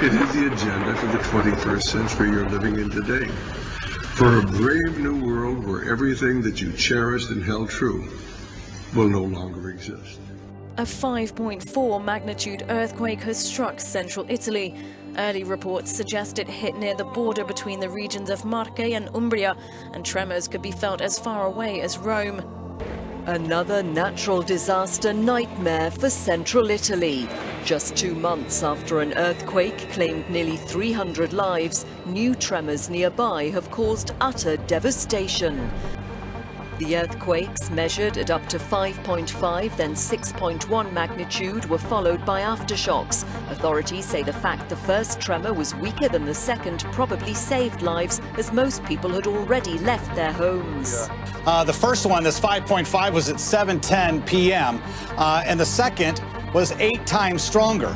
It is the agenda for the 21st century you're living in today. For a brave new world where everything that you cherished and held true will no longer exist. A 5.4 magnitude earthquake has struck central Italy. Early reports suggest it hit near the border between the regions of Marche and Umbria, and tremors could be felt as far away as Rome. Another natural disaster nightmare for central Italy. Just 2 months after an earthquake claimed nearly 300 lives, new tremors nearby have caused utter devastation. The earthquakes, measured at up to 5.5, then 6.1 magnitude, were followed by aftershocks. Authorities say the fact the first tremor was weaker than the second probably saved lives, as most people had already left their homes. The first one, this 5.5, was at 7:10 p.m., and the second was 8 times stronger.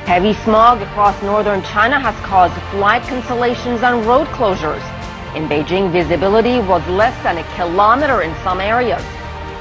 Heavy smog across northern China has caused flight cancellations and road closures. In Beijing, visibility was less than a kilometer in some areas.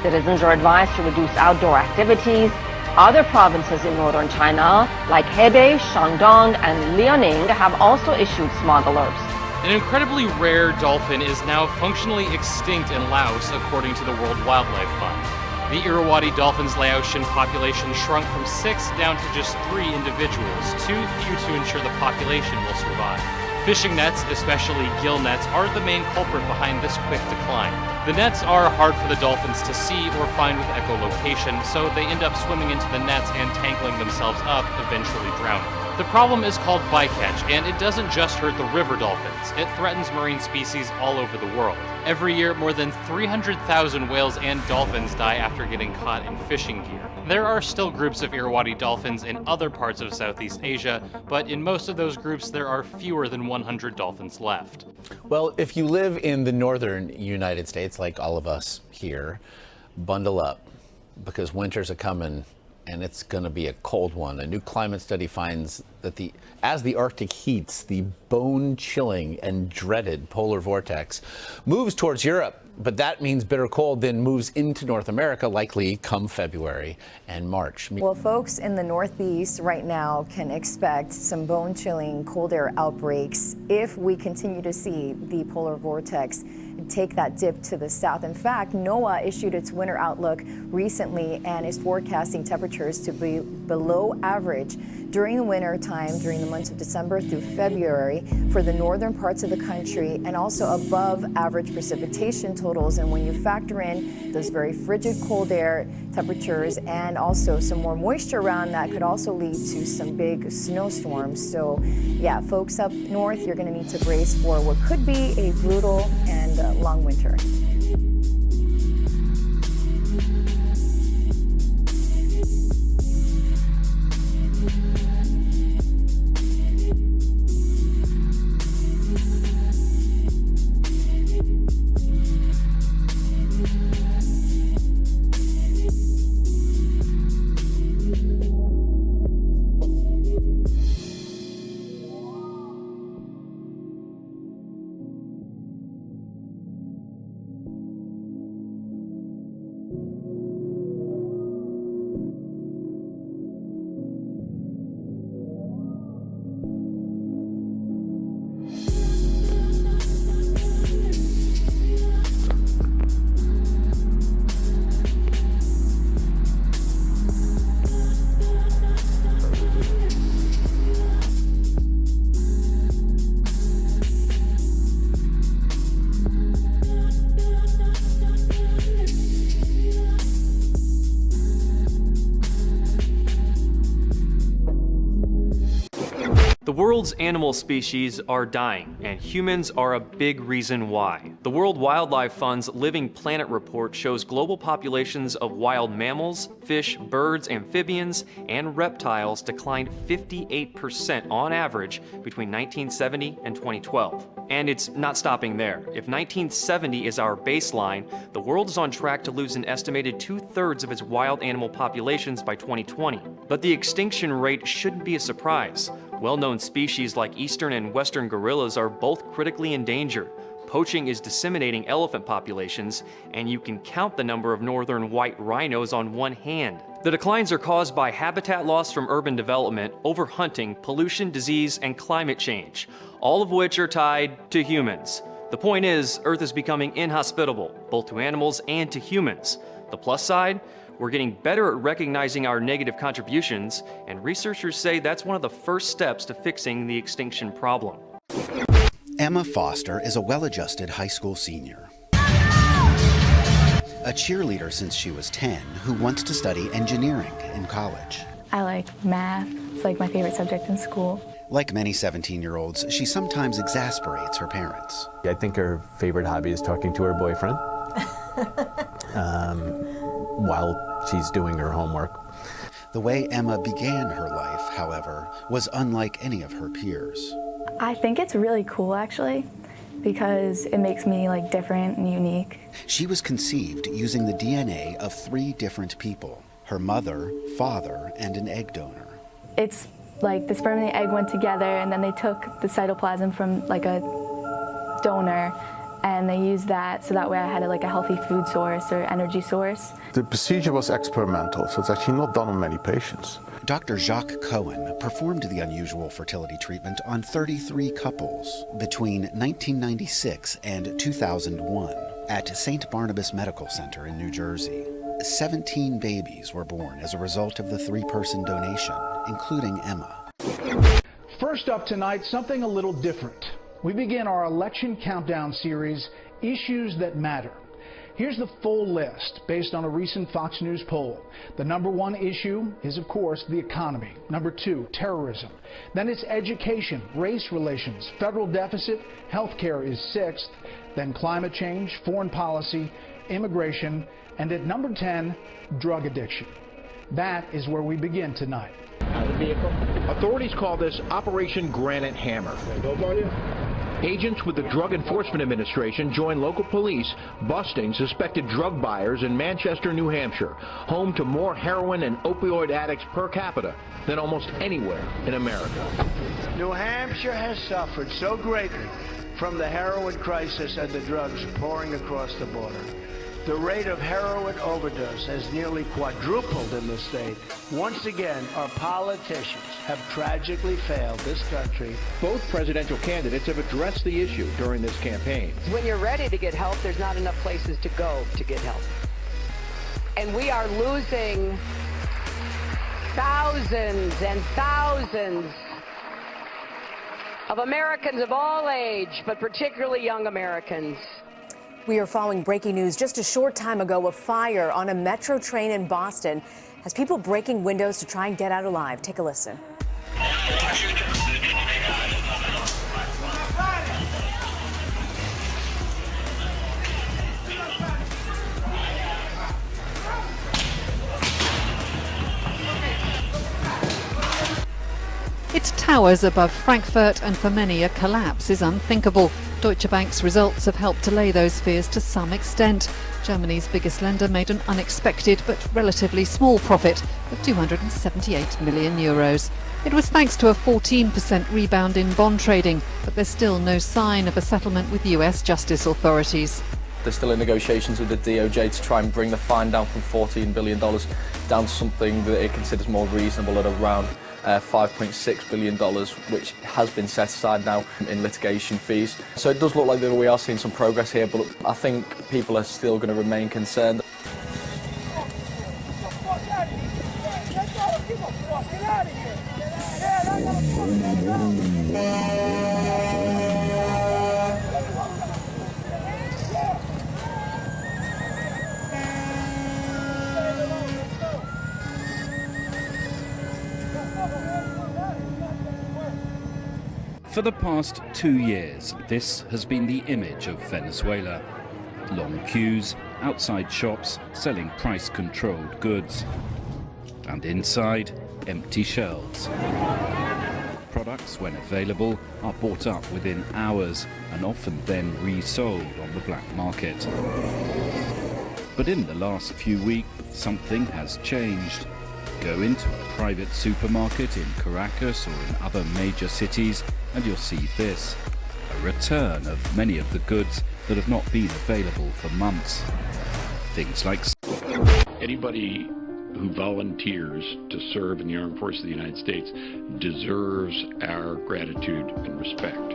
Citizens are advised to reduce outdoor activities. Other provinces in northern China, like Hebei, Shandong, and Liaoning, have also issued smog alerts. An incredibly rare dolphin is now functionally extinct in Laos, according to the World Wildlife Fund. The Irrawaddy dolphin's Laotian population shrunk from 6 down to just 3 individuals, too few to ensure the population will survive. Fishing nets, especially gill nets, are the main culprit behind this quick decline. The nets are hard for the dolphins to see or find with echolocation, so they end up swimming into the nets and tangling themselves up, eventually drowning. The problem is called bycatch, and it doesn't just hurt the river dolphins. It threatens marine species all over the world. Every year, more than 300,000 whales and dolphins die after getting caught in fishing gear. There are still groups of Irrawaddy dolphins in other parts of Southeast Asia, but in most of those groups there are fewer than 100 dolphins left. Well, if you live in the northern United States, like all of us here, bundle up, because winters are coming. And it's going to be a cold one. A new climate study finds that as the Arctic heats, the bone-chilling and dreaded polar vortex moves towards Europe. But that means bitter cold then moves into North America, likely come February and March. Well, folks in the Northeast right now can expect some bone-chilling cold air outbreaks if we continue to see the polar vortex take that dip to the south. In fact, NOAA issued its winter outlook recently and is forecasting temperatures to be below average during the winter time, during the months of December through February for the northern parts of the country, and also above average precipitation totals. And when you factor in those very frigid cold air temperatures and also some more moisture around, that could also lead to some big snowstorms. So yeah, folks up north, you're going to need to brace for what could be a brutal and long winter. world's animal species are dying, and humans are a big reason why. The World Wildlife Fund's Living Planet report shows global populations of wild mammals, fish, birds, amphibians, and reptiles declined 58% on average between 1970 and 2012. And it's not stopping there. If 1970 is our baseline, the world is on track to lose an estimated 2/3 of its wild animal populations by 2020. But the extinction rate shouldn't be a surprise. Well-known species like eastern and western gorillas are both critically endangered. Poaching is disseminating elephant populations, and you can count the number of northern white rhinos on one hand. The declines are caused by habitat loss from urban development, overhunting, pollution, disease, and climate change, all of which are tied to humans. The point is, Earth is becoming inhospitable, both to animals and to humans. The plus side? We're getting better at recognizing our negative contributions, and researchers say that's one of the first steps to fixing the extinction problem. Emma Foster is a well-adjusted high school senior. A cheerleader since she was 10 who wants to study engineering in college. I like math. It's like my favorite subject in school. Like many 17-year-olds, she sometimes exasperates her parents. I think her favorite hobby is talking to her boyfriend while she's doing her homework. The way Emma began her life, however, was unlike any of her peers. I think it's really cool, actually, because it makes me like different and unique. She was conceived using the DNA of 3 different people: her mother, father, and an egg donor. It's like the sperm and the egg went together, and then they took the cytoplasm from like a donor, and they used that so that way I had a healthy food source or energy source. The procedure was experimental, so it's actually not done on many patients. Dr. Jacques Cohen performed the unusual fertility treatment on 33 couples between 1996 and 2001 at St. Barnabas Medical Center in New Jersey. 17 babies were born as a result of the 3-person donation, including Emma. First up tonight, something a little different. We begin our election countdown series, Issues That Matter. Here's the full list based on a recent Fox News poll. The number 1 issue is, of course, the economy. Number 2, terrorism. Then it's education, race relations, federal deficit, healthcare is 6th. Then climate change, foreign policy, immigration, and at number 10, drug addiction. That is where we begin tonight. Authorities call this Operation Granite Hammer. Agents with the Drug Enforcement Administration join local police busting suspected drug buyers in Manchester, New Hampshire, home to more heroin and opioid addicts per capita than almost anywhere in America. New Hampshire has suffered so greatly from the heroin crisis and the drugs pouring across the border. The rate of heroin overdose has nearly quadrupled in the state. Once again, our politicians have tragically failed this country. Both presidential candidates have addressed the issue during this campaign. When you're ready to get help, there's not enough places to go to get help. And we are losing thousands and thousands of Americans of all age, but particularly young Americans. We are following breaking news just a short time ago. A fire on a metro train in Boston has people breaking windows to try and get out alive. Take a listen. It towers above Frankfurt, and for many a collapse is unthinkable. Deutsche Bank's results have helped allay those fears to some extent. Germany's biggest lender made an unexpected but relatively small profit of €278 million. It was thanks to a 14% rebound in bond trading, but there's still no sign of a settlement with US justice authorities. They're still in negotiations with the DOJ to try and bring the fine down from $14 billion down to something that it considers more reasonable at around $5.6 billion, which has been set aside now in litigation fees. So it does look like that we are seeing some progress here, but I think people are still going to remain concerned. For the past 2 years, this has been the image of Venezuela. Long queues, outside shops selling price-controlled goods. And inside, empty shelves. Products, when available, are bought up within hours and often then resold on the black market. But in the last few weeks, something has changed. Go into a private supermarket in Caracas or in other major cities and you'll see this. A return of many of the goods that have not been available for months. Things like... Anybody who volunteers to serve in the Armed Forces of the United States deserves our gratitude and respect.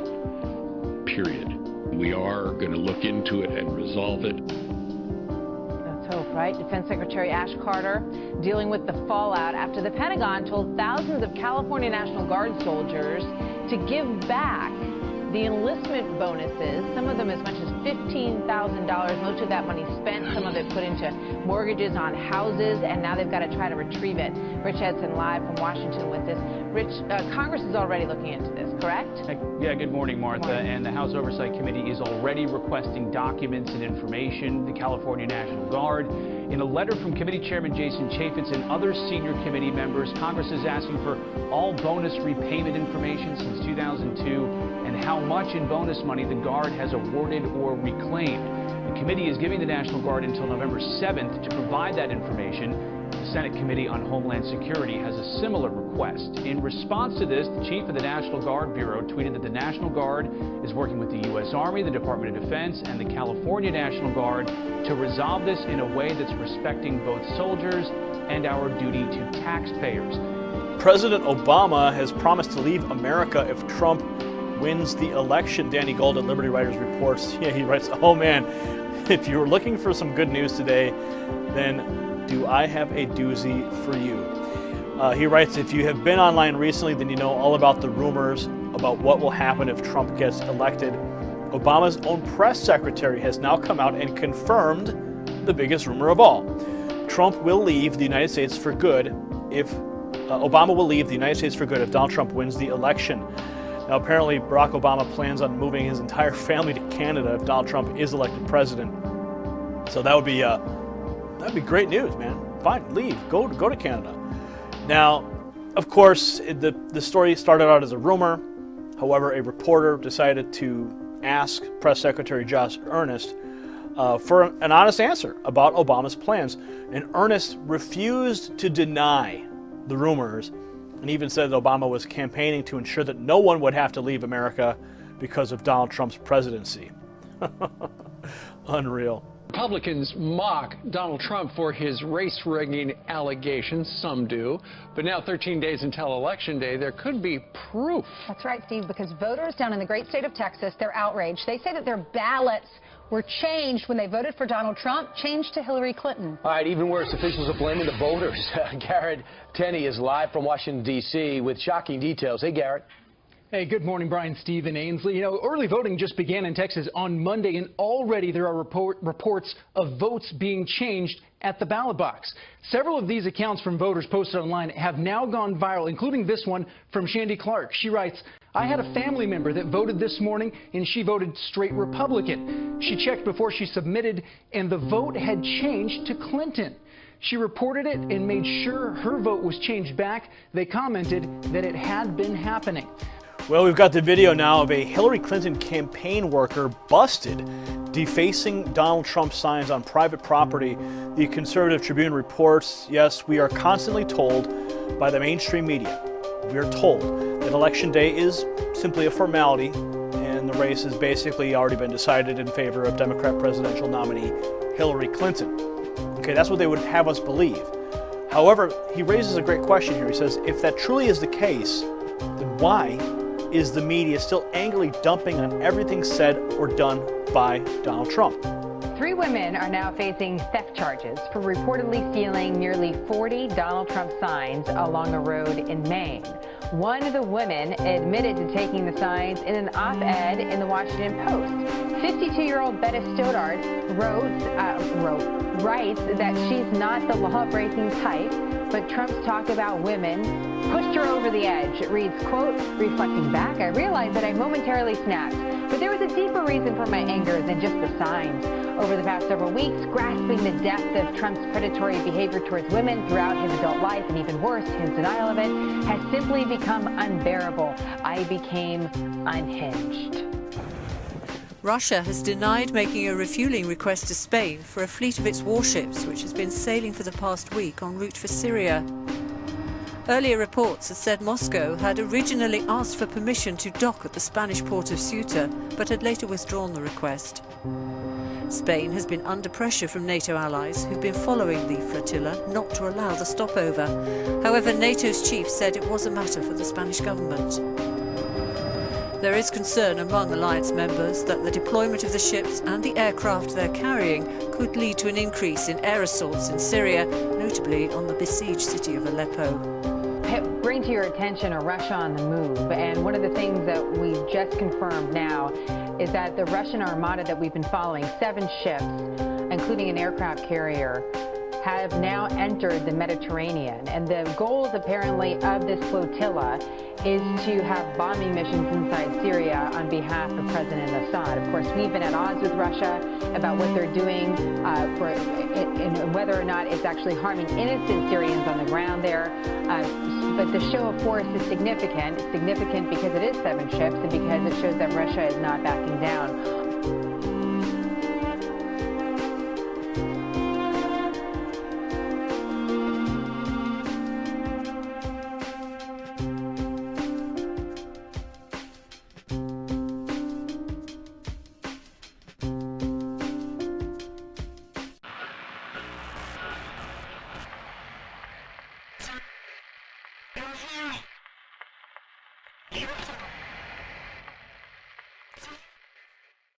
Period. We are going to look into it and resolve it. Let's hope, right? Defense Secretary Ash Carter dealing with the fallout after the Pentagon told thousands of California National Guard soldiers to give back the enlistment bonuses, some of them as much as $15,000. Most of that money spent, some of it put into mortgages on houses, and now they've got to try to retrieve it. Rich Edson live from Washington with this. Rich, Congress is already looking into this, correct? Yeah, good morning, Martha. Good morning. And the House Oversight Committee is already requesting documents and information. The California National Guard. In a letter from Committee Chairman Jason Chaffetz and other senior committee members, Congress is asking for all bonus repayment information since 2002 and how much in bonus money the Guard has awarded or reclaimed. The committee is giving the National Guard until November 7th to provide that information. The Senate Committee on Homeland Security has a similar request. In response to this, the chief of the National Guard Bureau tweeted that the National Guard is working with the U.S. Army, the Department of Defense, and the California National Guard to resolve this in a way that's respecting both soldiers and our duty to taxpayers. President Obama has promised to leave America if Trump wins the election. Danny Gold at Liberty Writers reports. Yeah, he writes, oh man, if you were looking for some good news today, then do I have a doozy for you. He writes, if you have been online recently, then you know all about the rumors about what will happen if Trump gets elected. Obama's own press secretary has now come out and confirmed the biggest rumor of all. Trump will leave the United States for good if Obama will leave the United States for good if Donald Trump wins the election. Now, apparently, Barack Obama plans on moving his entire family to Canada if Donald Trump is elected president. So that would be that'd be great news, man. Fine, leave, go to Canada. Now, of course, the story started out as a rumor. However, a reporter decided to ask Press Secretary Josh Earnest for an honest answer about Obama's plans. And Earnest refused to deny the rumors and even said that Obama was campaigning to ensure that no one would have to leave America because of Donald Trump's presidency. Unreal. Republicans mock Donald Trump for his race rigging allegations. Some do. But now, 13 days until Election Day, there could be proof. That's right, Steve, because voters down in the great state of Texas, they're outraged. They say that their ballots were changed when they voted for Donald Trump, changed to Hillary Clinton. All right, even worse, officials are blaming the voters. Garrett Tenney is live from Washington, D.C. with shocking details. Hey, Garrett. Hey, good morning, Brian, Steve, and Ainsley. You know, early voting just began in Texas on Monday, and already there are reports of votes being changed at the ballot box. Several of these accounts from voters posted online have now gone viral, including this one from Shandy Clark. She writes, I had a family member that voted this morning, and she voted straight Republican. She checked before she submitted, and the vote had changed to Clinton. She reported it and made sure her vote was changed back. They commented that it had been happening. Well, we've got the video now of a Hillary Clinton campaign worker busted defacing Donald Trump signs on private property. The Conservative Tribune reports, yes, we are constantly told by the mainstream media, we are told that Election Day is simply a formality and the race has basically already been decided in favor of Democrat presidential nominee Hillary Clinton. Okay, that's what they would have us believe. However, he raises a great question here. He says, if that truly is the case, then why is the media still angrily dumping on everything said or done by Donald Trump? 3 women are now facing theft charges for reportedly stealing nearly 40 Donald Trump signs along a road in Maine. One of the women admitted to taking the signs in an op-ed in the Washington Post. 52-year-old Betta Stoddard writes that she's not the law-breaking type, But Trump's talk about women pushed her over the edge. It reads, quote, reflecting back, I realized that I momentarily snapped. But there was a deeper reason for my anger than just the signs. Over the past several weeks, grasping the depth of Trump's predatory behavior towards women throughout his adult life, and even worse, his denial of it, has simply become unbearable. I became unhinged. Russia has denied making a refueling request to Spain for a fleet of its warships, which has been sailing for the past week en route for Syria. Earlier reports had said Moscow had originally asked for permission to dock at the Spanish port of Ceuta, but had later withdrawn the request. Spain has been under pressure from NATO allies who've been following the flotilla not to allow the stopover. However, NATO's chief said it was a matter for the Spanish government. There is concern among alliance members that the deployment of the ships and the aircraft they're carrying could lead to an increase in air assaults in Syria, notably on the besieged city of Aleppo. Bring to your attention a Russia on the move, and one of the things that we just confirmed now is that the Russian armada that we've been following, 7 ships, including an aircraft carrier, have now entered the Mediterranean. And the goals apparently of this flotilla is to have bombing missions inside Syria on behalf of President Assad. Of course, we've been at odds with Russia about what they're doing and whether or not it's actually harming innocent Syrians on the ground there. But the show of force is significant. It's significant because it is 7 ships and because it shows that Russia is not backing down